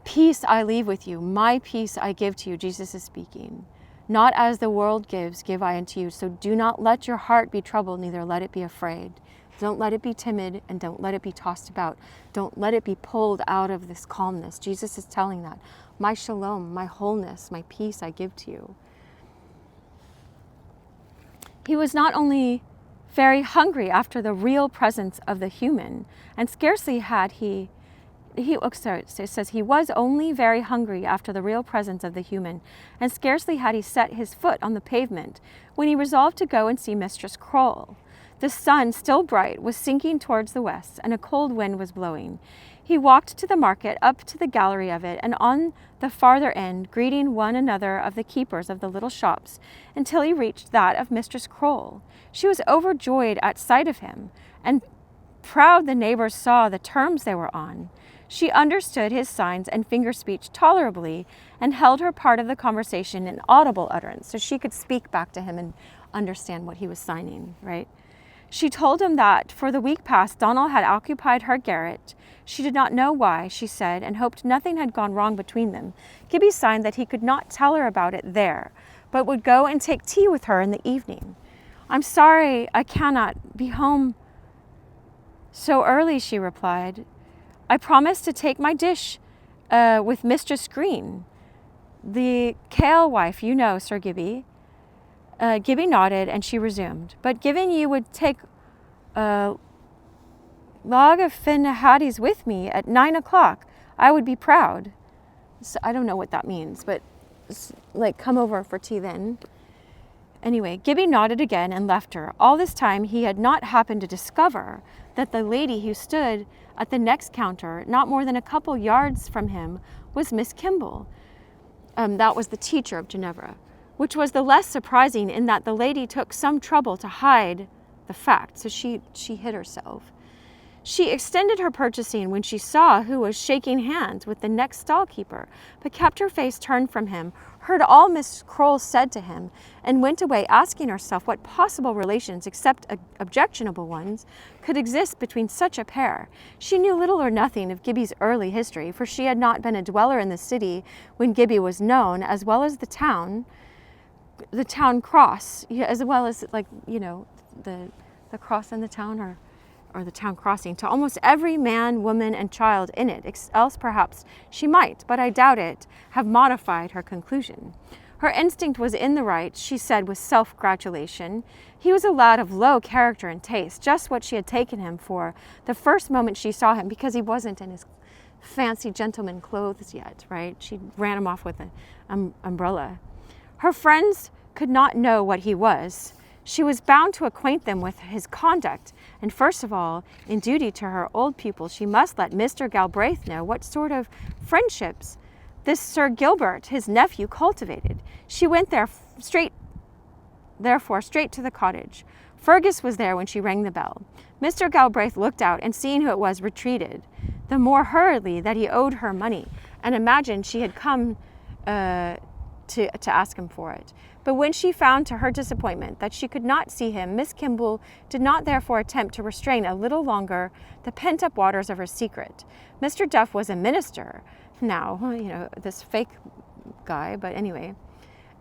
Peace I leave with you, my peace I give to you, Jesus is speaking. Not as the world gives, give I unto you. So do not let your heart be troubled, neither let it be afraid. Don't let it be timid, and don't let it be tossed about. Don't let it be pulled out of this calmness. Jesus is telling that. My shalom, my wholeness, my peace I give to you. He was not only very hungry after the real presence of the human, and scarcely had it says he was only very hungry after the real presence of the human, and scarcely had he set his foot on the pavement when he resolved to go and see Mistress Croll. The sun, still bright, was sinking towards the west, and a cold wind was blowing. He walked to the market, up to the gallery of it, and on the farther end, greeting one another of the keepers of the little shops, until he reached that of Mistress Croll. She was overjoyed at sight of him, and proud the neighbors saw the terms they were on. She understood his signs and finger speech tolerably, and held her part of the conversation in audible utterance, so she could speak back to him and understand what he was signing, right? She told him that for the week past Donald had occupied her garret. She did not know why, she said, and hoped nothing had gone wrong between them. Gibbie signed that he could not tell her about it there, but would go and take tea with her in the evening. I'm sorry I cannot be home so early, she replied. I promised to take my dish with Mistress Green, the kale wife, you know, Sir Gibbie. Gibbie nodded, and she resumed. But given you would take log of Finahaddies with me at 9 o'clock, I would be proud. So I don't know what that means, but like come over for tea then. Anyway, Gibbie nodded again and left her. All this time he had not happened to discover that the lady who stood at the next counter, not more than a couple yards from him, was Miss Kimball. That was the teacher of Ginevra, which was the less surprising in that the lady took some trouble to hide the fact, so she hid herself. She extended her purchasing when she saw who was shaking hands with the next stall keeper, but kept her face turned from him, heard all Miss Croll said to him, and went away asking herself what possible relations, except objectionable ones, could exist between such a pair. She knew little or nothing of Gibbie's early history, for she had not been a dweller in the city when Gibbie was known, as well as the town cross, as well as, like, you know, the cross in the town, or the town crossing, to almost every man, woman, and child in it, else perhaps she might, but I doubt it, have modified her conclusion. Her instinct was in the right, she said with self-gratulation. He was a lad of low character and taste, just what she had taken him for the first moment she saw him, because he wasn't in his fancy gentleman clothes yet, right? She ran him off with an umbrella. Her friends could not know what he was. She was bound to acquaint them with his conduct, and first of all, in duty to her old pupil, she must let Mr. Galbraith know what sort of friendships this Sir Gilbert, his nephew, cultivated. She went therefore straight to the cottage. Fergus was there when she rang the bell. Mr. Galbraith looked out, and seeing who it was, retreated, the more hurriedly that he owed her money, and imagined she had come to ask him for it. But when she found to her disappointment that she could not see him, Miss Kimball did not therefore attempt to restrain a little longer the pent-up waters of her secret. Mr. Duff was a minister now, you know, this fake guy, but anyway,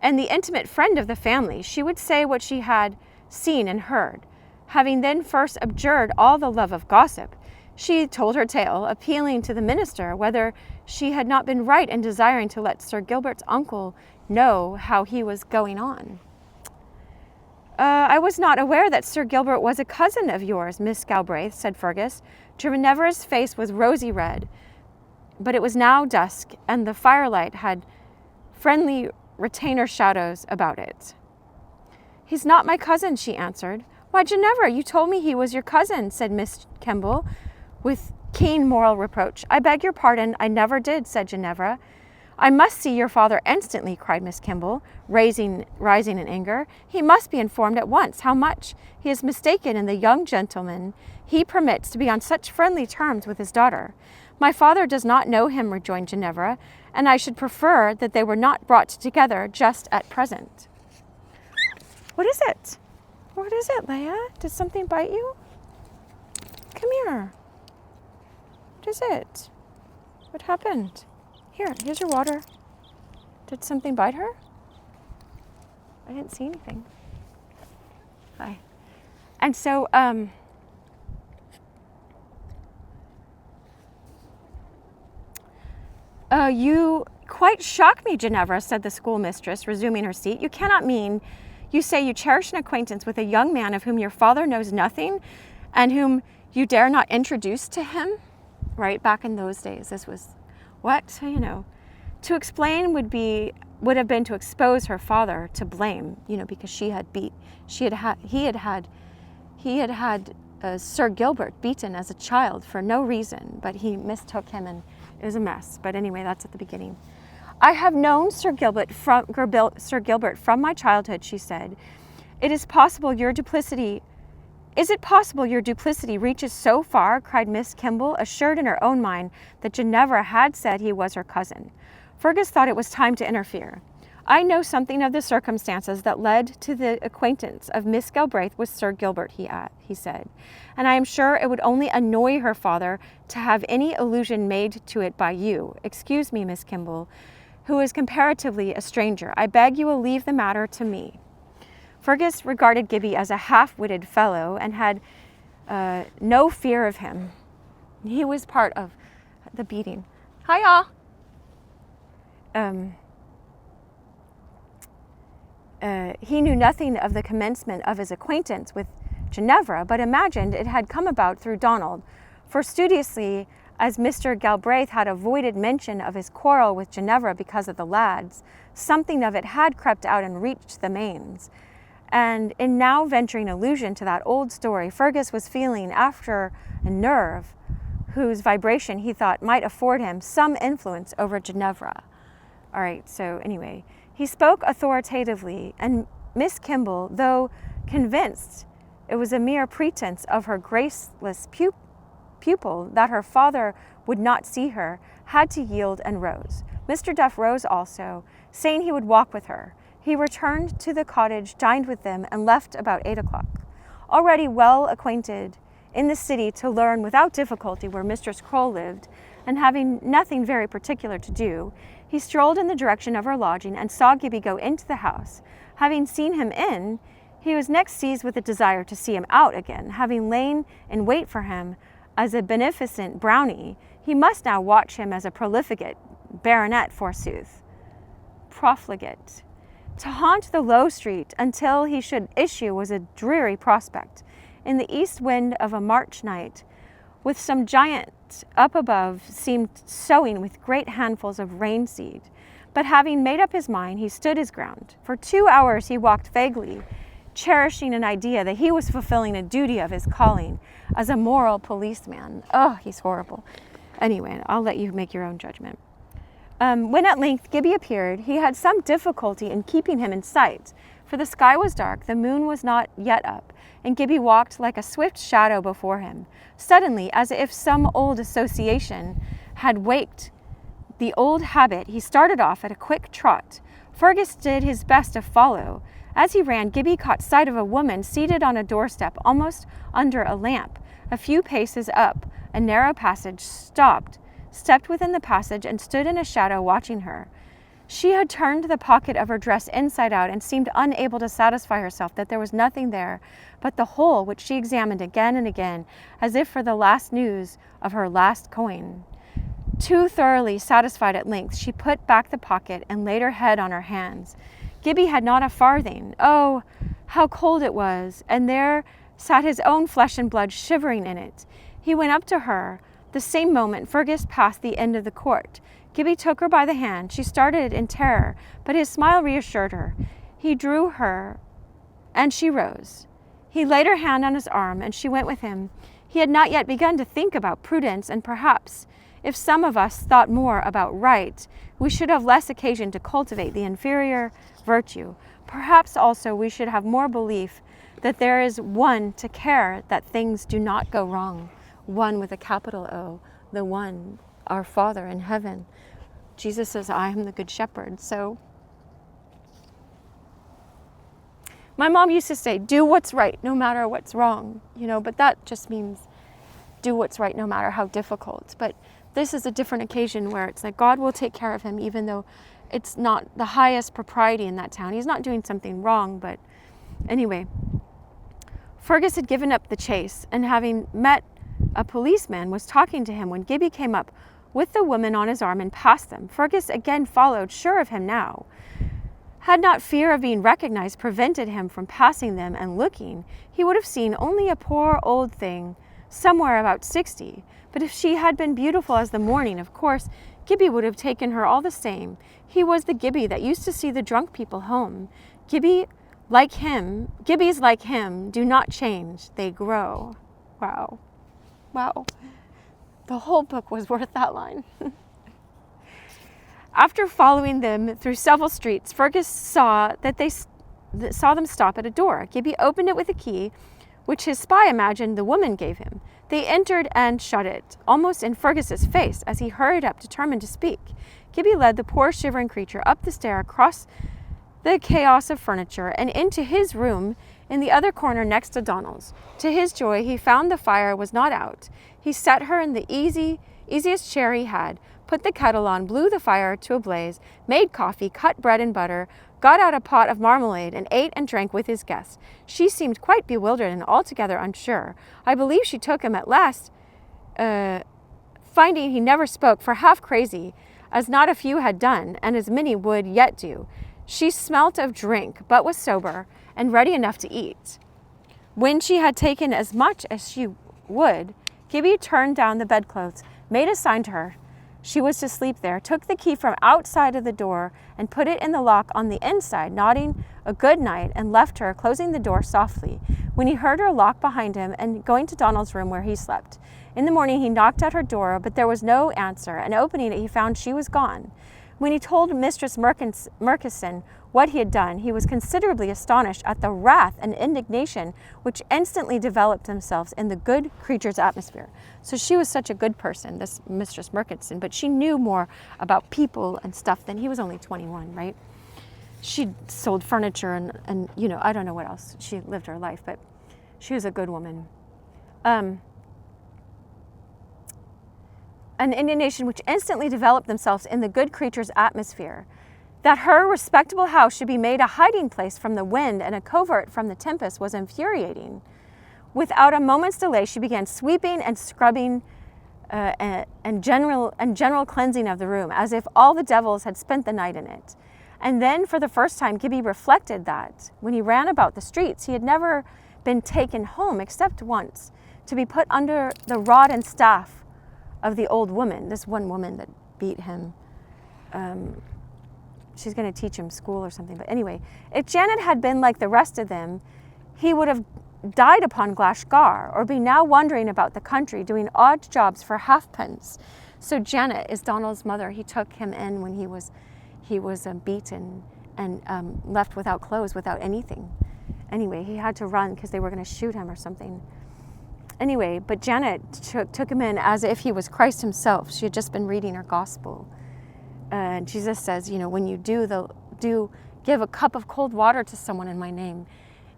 and the intimate friend of the family. She would say what she had seen and heard. Having then first abjured all the love of gossip, she told her tale, appealing to the minister whether she had not been right in desiring to let Sir Gilbert's uncle know how he was going on. I was not aware that Sir Gilbert was a cousin of yours, Miss Galbraith, said Fergus. Ginevra's face was rosy red, but it was now dusk, and the firelight had friendly retainer shadows about it. He's not my cousin, she answered. Why, Ginevra, you told me he was your cousin, said Miss Kemble, with keen moral reproach. I beg your pardon, I never did, said Ginevra. I must see your father instantly, cried Miss Kemble, rising in anger. He must be informed at once how much he is mistaken in the young gentleman he permits to be on such friendly terms with his daughter. My father does not know him, rejoined Ginevra, and I should prefer that they were not brought together just at present. What is it? What is it, Leia? Did something bite you? Come here. What is it? What happened? Here's your water. Did something bite her? I didn't see anything. Hi. And so, you quite shock me, Ginevra, said the schoolmistress, resuming her seat. You cannot mean you say you cherish an acquaintance with a young man of whom your father knows nothing and whom you dare not introduce to him? Right, back in those days, this was what, to explain would have been to expose her father to blame, because he had had Sir Gilbert beaten as a child for no reason, but he mistook him and it was a mess. But anyway, that's at the beginning. I have known Sir Gilbert from my childhood, she said. Is it possible your duplicity reaches so far? Cried Miss Kemble, assured in her own mind that Ginevra had said he was her cousin. Fergus thought it was time to interfere. I know something of the circumstances that led to the acquaintance of Miss Galbraith with Sir Gilbert, he said, and I am sure it would only annoy her father to have any allusion made to it by you. Excuse me, Miss Kemble, who is comparatively a stranger. I beg you will leave the matter to me. Fergus regarded Gibbie as a half-witted fellow and had no fear of him. He was part of the beating. Hi, y'all. He knew nothing of the commencement of his acquaintance with Ginevra, but imagined it had come about through Donald, for studiously as Mr. Galbraith had avoided mention of his quarrel with Ginevra because of the lads, something of it had crept out and reached the mains. And in now venturing allusion to that old story, Fergus was feeling after a nerve whose vibration he thought might afford him some influence over Ginevra. All right, so anyway, he spoke authoritatively, and Miss Kemble, though convinced it was a mere pretense of her graceless pupil that her father would not see her, had to yield and rose. Mr. Duff rose also, saying he would walk with her. He returned to the cottage, dined with them, and left about 8 o'clock. Already well acquainted in the city to learn without difficulty where Mistress Croale lived, and having nothing very particular to do, he strolled in the direction of her lodging and saw Gibbie go into the house. Having seen him in, he was next seized with a desire to see him out again. Having lain in wait for him as a beneficent brownie, he must now watch him as a profligate baronet, forsooth. Profligate. To haunt the low street until he should issue was a dreary prospect. In the east wind of a March night, with some giant up above seemed sowing with great handfuls of rain seed. But having made up his mind, he stood his ground. For 2 hours he walked vaguely, cherishing an idea that he was fulfilling a duty of his calling as a moral policeman. Oh, he's horrible. Anyway, I'll let you make your own judgment. When at length Gibbie appeared, he had some difficulty in keeping him in sight, for the sky was dark, the moon was not yet up, and Gibbie walked like a swift shadow before him. Suddenly, as if some old association had waked the old habit, he started off at a quick trot. Fergus did his best to follow. As he ran, Gibbie caught sight of a woman seated on a doorstep almost under a lamp. A few paces up a narrow passage, stepped within the passage, and stood in a shadow watching her. She had turned the pocket of her dress inside out and seemed unable to satisfy herself that there was nothing there but the hole, which she examined again and again, as if for the last news of her last coin. Too thoroughly satisfied at length, she put back the pocket and laid her head on her hands. Gibbie had not a farthing. Oh, how cold it was, and there sat his own flesh and blood shivering in it. He went up to her. The same moment Fergus passed the end of the court. Gibbie took her by the hand. She started in terror, but his smile reassured her. He drew her, and she rose. He laid her hand on his arm, and she went with him. He had not yet begun to think about prudence, and perhaps, if some of us thought more about right, we should have less occasion to cultivate the inferior virtue. Perhaps also we should have more belief that there is one to care that things do not go wrong. One with a capital O, the one, our Father in heaven. Jesus says, I am the good shepherd. So my mom used to say, do what's right no matter what's wrong, but that just means do what's right no matter how difficult. But this is a different occasion where it's like God will take care of him even though it's not the highest propriety in that town. He's not doing something wrong, but anyway. Fergus had given up the chase and having met a policeman was talking to him when Gibbie came up with the woman on his arm and passed them. Fergus again followed, sure of him now. Had not fear of being recognized prevented him from passing them and looking, he would have seen only a poor old thing, somewhere about 60. But if she had been beautiful as the morning, of course, Gibbie would have taken her all the same. He was the Gibbie that used to see the drunk people home. Gibbies like him do not change, they grow. Wow. The whole book was worth that line. After following them through several streets, Fergus saw them stop at a door. Gibbie opened it with a key, which his spy imagined the woman gave him. They entered and shut it, almost in Fergus's face, as he hurried up, determined to speak. Gibbie led the poor shivering creature up the stair, across the chaos of furniture, and into his room in the other corner next to Donald's. To his joy, he found the fire was not out. He set her in the easiest chair he had, put the kettle on, blew the fire to a blaze, made coffee, cut bread and butter, got out a pot of marmalade, and ate and drank with his guests. She seemed quite bewildered and altogether unsure. I believe she took him at last, finding he never spoke, for half crazy, as not a few had done, and as many would yet do. She smelt of drink, but was sober, and ready enough to eat. When she had taken as much as she would, Gibbie turned down the bedclothes, made a sign to her she was to sleep there, took the key from outside of the door and put it in the lock on the inside, nodding a good night, and left her, closing the door softly, when he heard her lock behind him and going to Donald's room where he slept. In the morning he knocked at her door, but there was no answer, and opening it he found she was gone. When he told Mistress Murkison what he had done, he was considerably astonished at the wrath and indignation which instantly developed themselves in the good creature's atmosphere. So she was such a good person, this Mistress Murkison, but she knew more about people and stuff than he was only 21, right? She sold furniture and I don't know what else. She lived her life, but she was a good woman. An indignation which instantly developed themselves in the good creature's atmosphere. That her respectable house should be made a hiding place from the wind and a covert from the tempest was infuriating. Without a moment's delay, she began sweeping and scrubbing and general cleansing of the room, as if all the devils had spent the night in it. And then, for the first time, Gibbie reflected that, when he ran about the streets, he had never been taken home, except once, to be put under the rod and staff of the old woman, this one woman that beat him. She's going to teach him school or something. But anyway, if Janet had been like the rest of them, he would have died upon Glashgar, or be now wandering about the country doing odd jobs for halfpence. So Janet is Donald's mother. He took him in when he was beaten and left without clothes, without anything. Anyway, he had to run because they were going to shoot him or something. Anyway, but Janet took him in as if he was Christ himself. She had just been reading her gospel. And Jesus says, when you give a cup of cold water to someone in my name,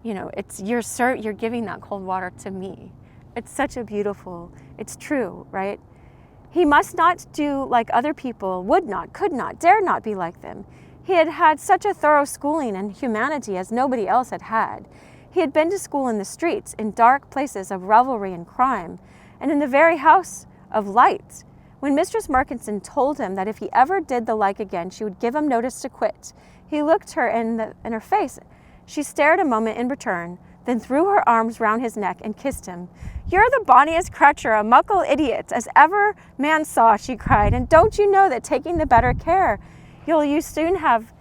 you're giving that cold water to me. It's such a beautiful, it's true, right? He must not do like other people, would not, could not, dare not be like them. He had had such a thorough schooling in humanity as nobody else had had. He had been to school in the streets, in dark places of revelry and crime, and in the very house of light, When Mistress Murkison told him that if he ever did the like again, she would give him notice to quit, he looked her in her face. She stared a moment in return, then threw her arms round his neck and kissed him. "You're the bonniest creature, a muckle idiot, as ever man saw," she cried, "and don't you know that taking the better care you soon have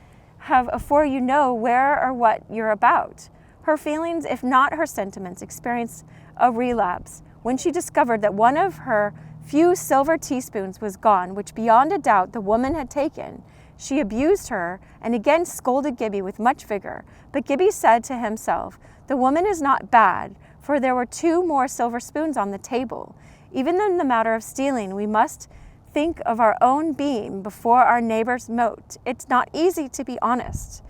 afore you know where or what you're about?" Her feelings, if not her sentiments, experienced a relapse when she discovered that one of her few silver teaspoons was gone, which beyond a doubt the woman had taken. She abused her and again scolded Gibbie with much vigor, but Gibbie said to himself, "The woman is not bad, for there were 2 more silver spoons on the table. Even in the matter of stealing, we must think of our own being before our neighbor's mote. It's not easy to be honest.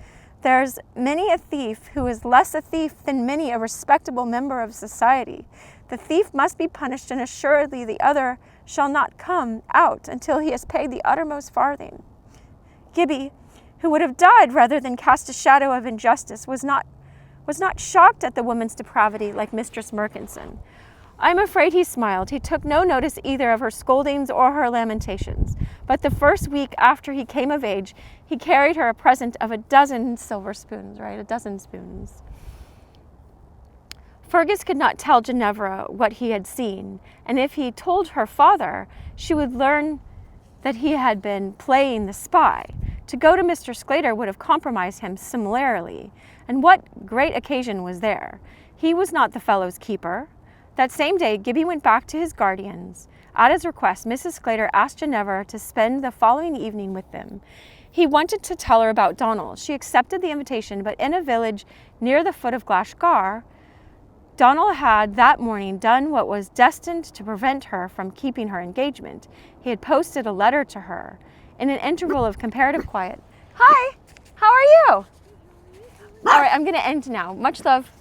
There's many a thief who is less a thief than many a respectable member of society. The thief must be punished, and assuredly the other shall not come out until he has paid the uttermost farthing." Gibbie, who would have died rather than cast a shadow of injustice, was not shocked at the woman's depravity like Mistress Murkison. I'm afraid he smiled. He took no notice either of her scoldings or her lamentations. But the first week after he came of age, he carried her a present of 12 silver spoons, right? 12 spoons. Fergus could not tell Ginevra what he had seen, and if he told her father, she would learn that he had been playing the spy. To go to Mr. Sclater would have compromised him similarly. And what great occasion was there? He was not the fellow's keeper. That same day, Gibbie went back to his guardians. At his request, Mrs. Sclater asked Ginevra to spend the following evening with them. He wanted to tell her about Donald. She accepted the invitation, but in a village near the foot of Glashgar, Donald had that morning done what was destined to prevent her from keeping her engagement. He had posted a letter to her. In an interval of comparative quiet, "Hi, how are you?" All right, I'm going to end now. Much love.